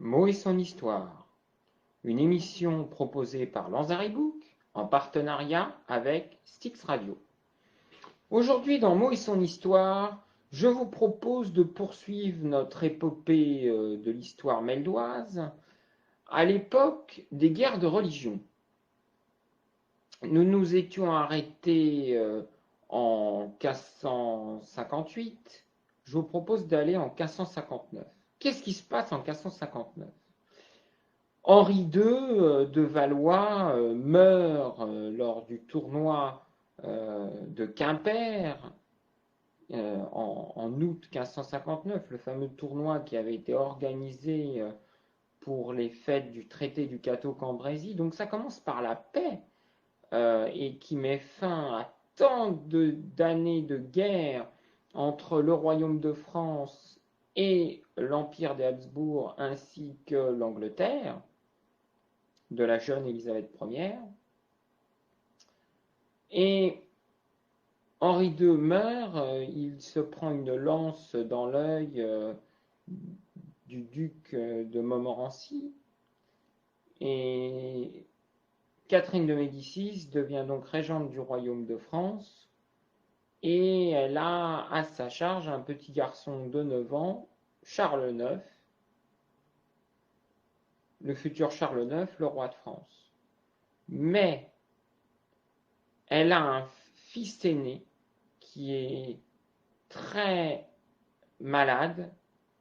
Mo et son histoire, une émission proposée par Lanzaribook en partenariat avec Styx Radio. Aujourd'hui, dans Mo et son histoire, je vous propose de poursuivre notre épopée de l'histoire meldoise à l'époque des guerres de religion. Nous nous étions arrêtés en 1558. Je vous propose d'aller en 1559. Qu'est-ce qui se passe en 1559? Henri II de Valois meurt lors du tournoi de Quimper en août 1559, le fameux tournoi qui avait été organisé pour les fêtes du traité du Cateau-Cambrésis. Donc ça commence par la paix et qui met fin à tant d'années de guerre entre le royaume de France et l'empire des Habsbourg ainsi que l'Angleterre de la jeune Élisabeth Ière. Et Henri II meurt, il se prend une lance dans l'œil du duc de Montmorency, et Catherine de Médicis devient donc régente du royaume de France, et elle a à sa charge un petit garçon de 9 ans, Charles IX, le futur Charles IX, le roi de France. Mais elle a un fils aîné qui est très malade,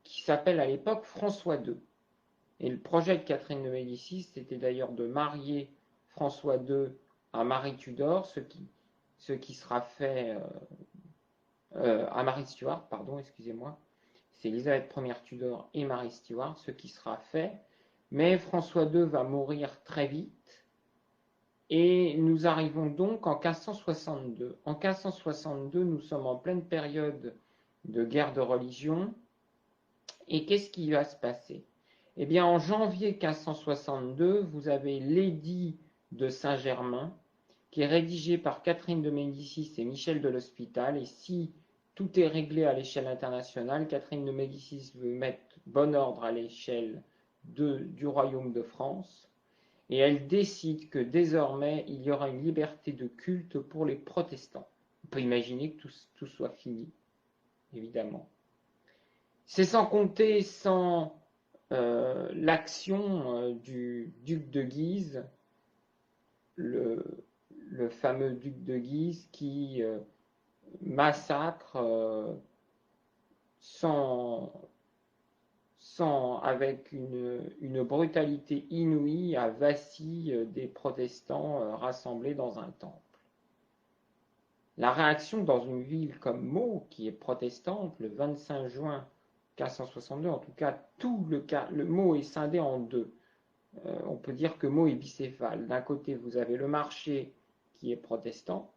qui s'appelle à l'époque François II. Et le projet de Catherine de Médicis, c'était d'ailleurs de marier François II à Marie Tudor, ce qui sera fait à Marie Stuart, pardon, excusez-moi. C'est Elisabeth Ière Tudor et Marie Stuart, ce qui sera fait. Mais François II va mourir très vite. Et nous arrivons donc en 1562. En 1562, nous sommes en pleine période de guerre de religion. Et qu'est-ce qui va se passer? Eh bien, en janvier 1562, vous avez l'édit de Saint-Germain, qui est rédigé par Catherine de Médicis et Michel de l'Hospital. Et si tout est réglé à l'échelle internationale, Catherine de Médicis veut mettre bon ordre à l'échelle du royaume de France. Et elle décide que désormais, il y aura une liberté de culte pour les protestants. On peut imaginer que tout soit fini, évidemment. C'est sans compter l'action du duc de Guise, le, le fameux duc de Guise qui massacre avec une brutalité inouïe à Vassy des protestants rassemblés dans un temple. La réaction dans une ville comme Meaux, qui est protestante, le 25 juin 1562, en tout cas, le Meaux est scindé en deux. On peut dire que Meaux est bicéphale. D'un côté, vous avez le marché qui est protestant,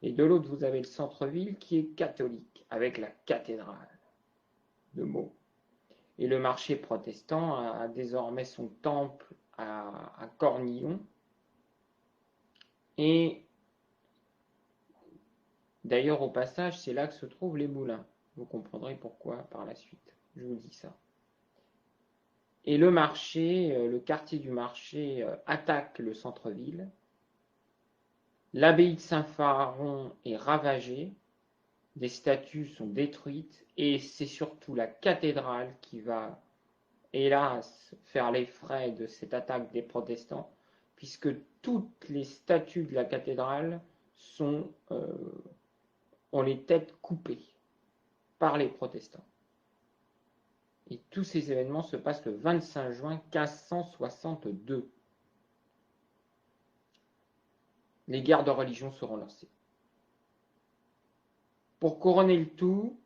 et de l'autre, vous avez le centre-ville qui est catholique, avec la cathédrale de Meaux. Et le marché protestant a désormais son temple à Cornillon. Et d'ailleurs, au passage, c'est là que se trouvent les moulins. Vous comprendrez pourquoi par la suite. Je vous dis ça. Et le marché, le quartier du marché attaque le centre-ville. L'abbaye de Saint-Pharon est ravagée. Des statues sont détruites. Et c'est surtout la cathédrale qui va, hélas, faire les frais de cette attaque des protestants, puisque toutes les statues de la cathédrale ont les têtes coupées par les protestants. Et tous ces événements se passent le 25 juin 1562. Les guerres de religion seront lancées. Pour couronner le tout,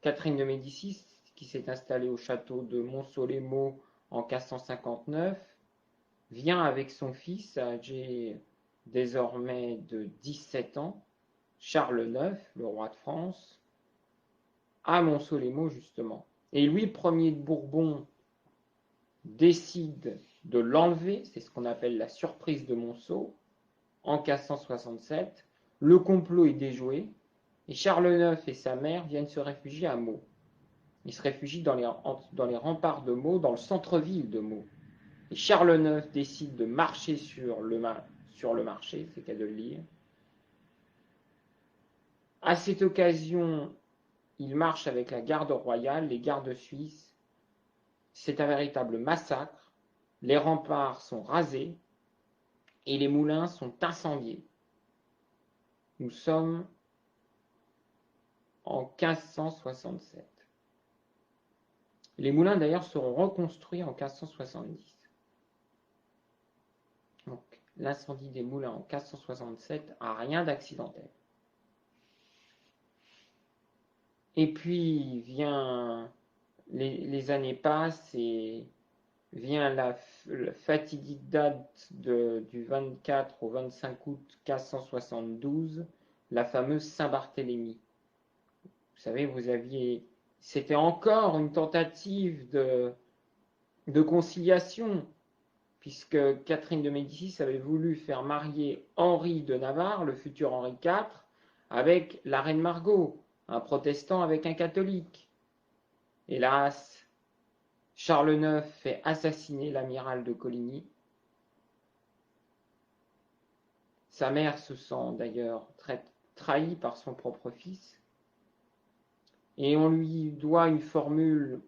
Catherine de Médicis, qui s'est installée au château de Montceau-les-Meaux en 1559, vient avec son fils, âgé désormais de 17 ans, Charles IX, le roi de France, à Montceau-les-Meaux justement. Et Louis Ier de Bourbon décide de l'enlever, c'est ce qu'on appelle la surprise de Monceau, en 1567. Le complot est déjoué, et Charles IX et sa mère viennent se réfugier à Meaux. Il se réfugie dans les remparts de Meaux, dans le centre-ville de Meaux. Et Charles IX décide de marcher sur le marché, c'est qu'à de le lire. À cette occasion, il marche avec la garde royale, les gardes suisses. C'est un véritable massacre. Les remparts sont rasés et les moulins sont incendiés. Nous sommes en 1567. Les moulins d'ailleurs seront reconstruits en 1570. Donc l'incendie des moulins en 1567 a rien d'accidentel. Et puis les années passent et vient la fatidique date du 24 au 25 août 1572, la fameuse Saint-Barthélemy. Vous savez, c'était encore une tentative de conciliation, puisque Catherine de Médicis avait voulu faire marier Henri de Navarre, le futur Henri IV, avec la reine Margot, un protestant avec un catholique. Hélas, Charles IX fait assassiner l'amiral de Coligny. Sa mère se sent d'ailleurs trahie par son propre fils. Et on lui doit une formule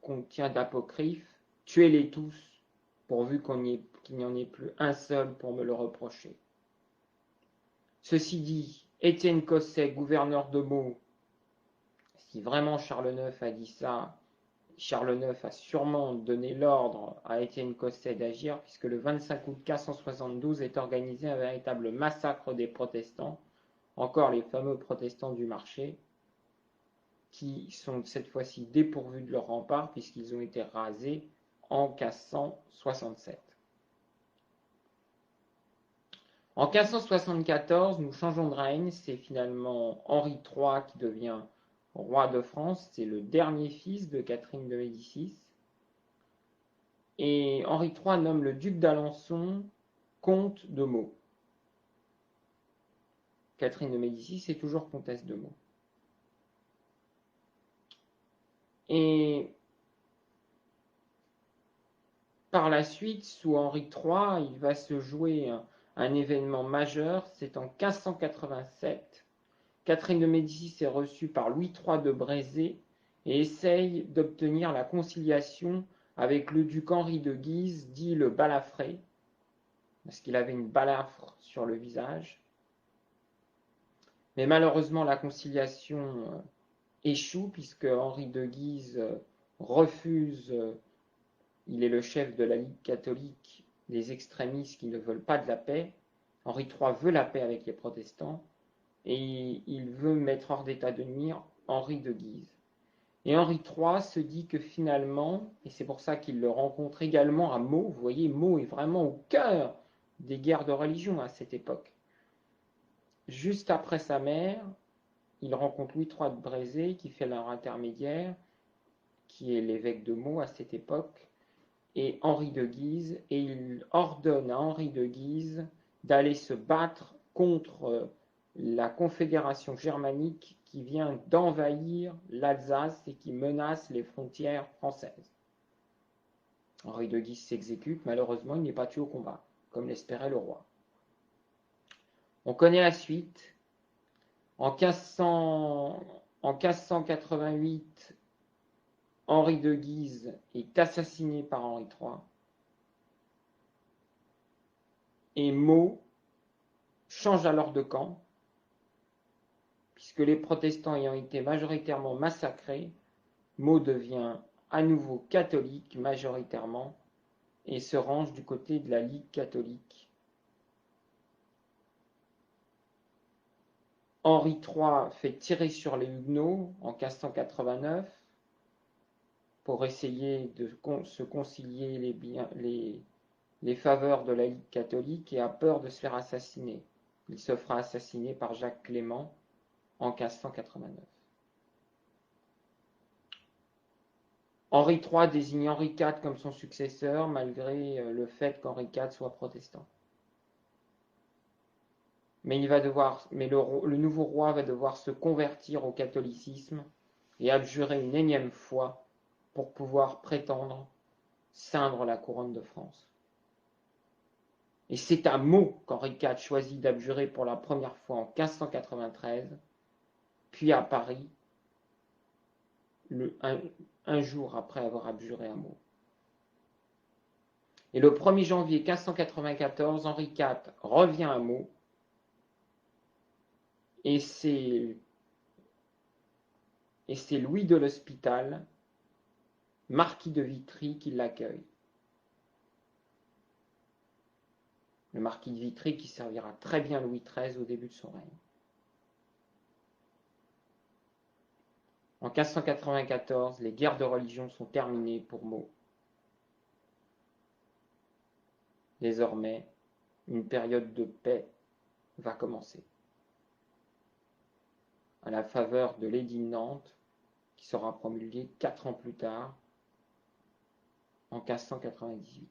qu'on tient d'apocryphe, tuez-les tous, pourvu qu'il n'y en ait plus un seul pour me le reprocher. Ceci dit, Étienne Cosset, gouverneur de Meaux, si vraiment Charles IX a dit ça, Charles IX a sûrement donné l'ordre à Étienne Cosset d'agir, puisque le 25 août 1572 est organisé un véritable massacre des protestants, encore les fameux protestants du marché, qui sont cette fois-ci dépourvus de leurs remparts, puisqu'ils ont été rasés en 1567. En 1574, nous changeons de règne, c'est finalement Henri III qui devient roi de France, c'est le dernier fils de Catherine de Médicis. Et Henri III nomme le duc d'Alençon comte de Meaux. Catherine de Médicis est toujours comtesse de Meaux. Et par la suite, sous Henri III, il va se jouer un événement majeur, c'est en 1587. Catherine de Médicis est reçue par Louis III de Brézé et essaye d'obtenir la conciliation avec le duc Henri de Guise, dit le balafré, parce qu'il avait une balafre sur le visage. Mais malheureusement, la conciliation échoue, puisque Henri de Guise refuse, il est le chef de la Ligue catholique, des extrémistes qui ne veulent pas de la paix. Henri III veut la paix avec les protestants, et il veut mettre hors d'état de nuire Henri de Guise. Et Henri III se dit que finalement, et c'est pour ça qu'il le rencontre également à Meaux, vous voyez, Meaux est vraiment au cœur des guerres de religion à cette époque. Juste après sa mère, il rencontre Louis III de Brézé, qui fait leur intermédiaire, qui est l'évêque de Meaux à cette époque, et Henri de Guise, et il ordonne à Henri de Guise d'aller se battre contre la confédération germanique qui vient d'envahir l'Alsace et qui menace les frontières françaises. Henri de Guise s'exécute, malheureusement il n'est pas tué au combat, comme l'espérait le roi. On connaît la suite. En 1588, Henri de Guise est assassiné par Henri III. Et Meaux change alors de camp, puisque les protestants ayant été majoritairement massacrés, Meaux devient à nouveau catholique majoritairement et se range du côté de la Ligue catholique. Henri III fait tirer sur les Huguenots en 1589 pour essayer de se concilier les faveurs de la Ligue catholique et a peur de se faire assassiner. Il se fera assassiner par Jacques Clément en 1589. Henri III désigne Henri IV comme son successeur, malgré le fait qu'Henri IV soit protestant. Mais le nouveau roi va devoir se convertir au catholicisme et abjurer une énième fois pour pouvoir prétendre ceindre la couronne de France. Et c'est à Meaux qu'Henri IV choisit d'abjurer pour la première fois en 1593, puis à Paris, un jour après avoir abjuré à Meaux. Et le 1er janvier 1594, Henri IV revient à Meaux, et c'est Louis de l'Hospital, marquis de Vitry, qui l'accueille. Le marquis de Vitry qui servira très bien Louis XIII au début de son règne. En 1594, les guerres de religion sont terminées pour Meaux. Désormais, une période de paix va commencer. À la faveur de l'édit de Nantes, qui sera promulgué 4 ans plus tard, en 1598.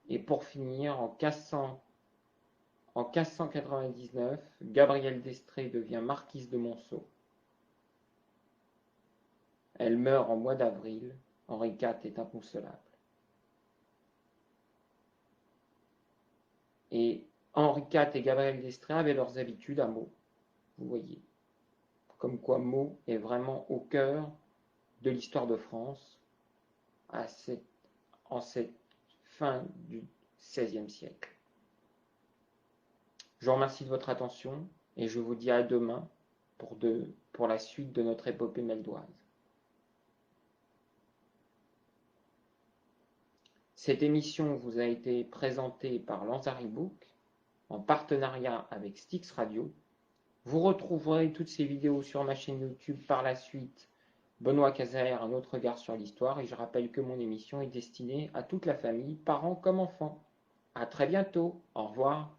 Et pour finir, en 1599, Gabrielle d'Estrées devient marquise de Monceau. Elle meurt en mois d'avril. Henri IV est inconsolable. Et Henri IV et Gabrielle d'Estrées avaient leurs habitudes à Meaux. Vous voyez. Comme quoi Meaux est vraiment au cœur de l'histoire de France en cette fin du XVIe siècle. Je vous remercie de votre attention et je vous dis à demain pour la suite de notre épopée meldoise. Cette émission vous a été présentée par Lanzaribook en partenariat avec Styx Radio. Vous retrouverez toutes ces vidéos sur ma chaîne YouTube par la suite. Benoît Cazaire, un autre regard sur l'histoire, et je rappelle que mon émission est destinée à toute la famille, parents comme enfants. À très bientôt, au revoir.